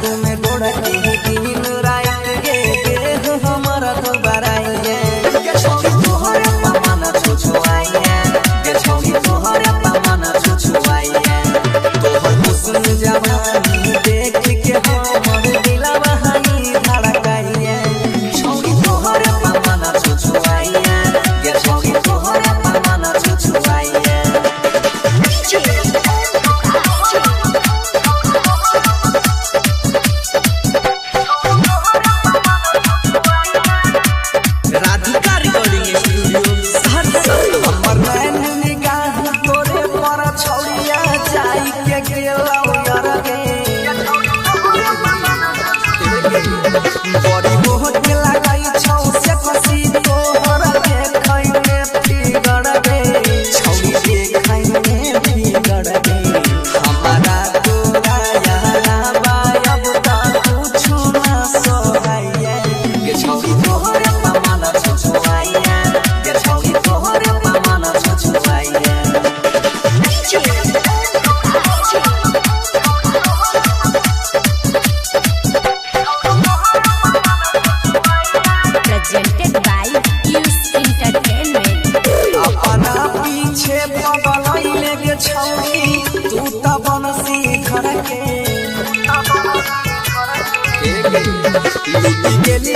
याद में गोड़ के दिन रात के देह हमारा तो बराइए के छोड़ी तोहरे पमन छुछुआइए के छोड़ी तोहरे पमन छुछुआइए तोहर हुस्न जवानी देख के हमर दिलवा हाई धड़काइए छोड़ी तोहरे पमन छुछुआइए के छोड़ी तोहरे पमन छुछुआइए राधिका रिकॉर्डिंग स्टूडियो सहरसा। हमर नैन निगाह तोरे पर छौड़िया जाई के गेलौ यार गे बड़ी मोह के लगाई छौ से कसी तोहर देखै में फिगर गे छौड़ी देखै में फिगर गे हमारा तोरा यारा बायब त कुछ ना सोहाइए के छौड़ी तोहरे पमन छुछुआइए के छौड़ी तोहरे पमन छुछुआइए Presented by Youth Entertainment. अपना पीछे पगलैले के छौड़ी तू त बनसी घर के लुटी गेली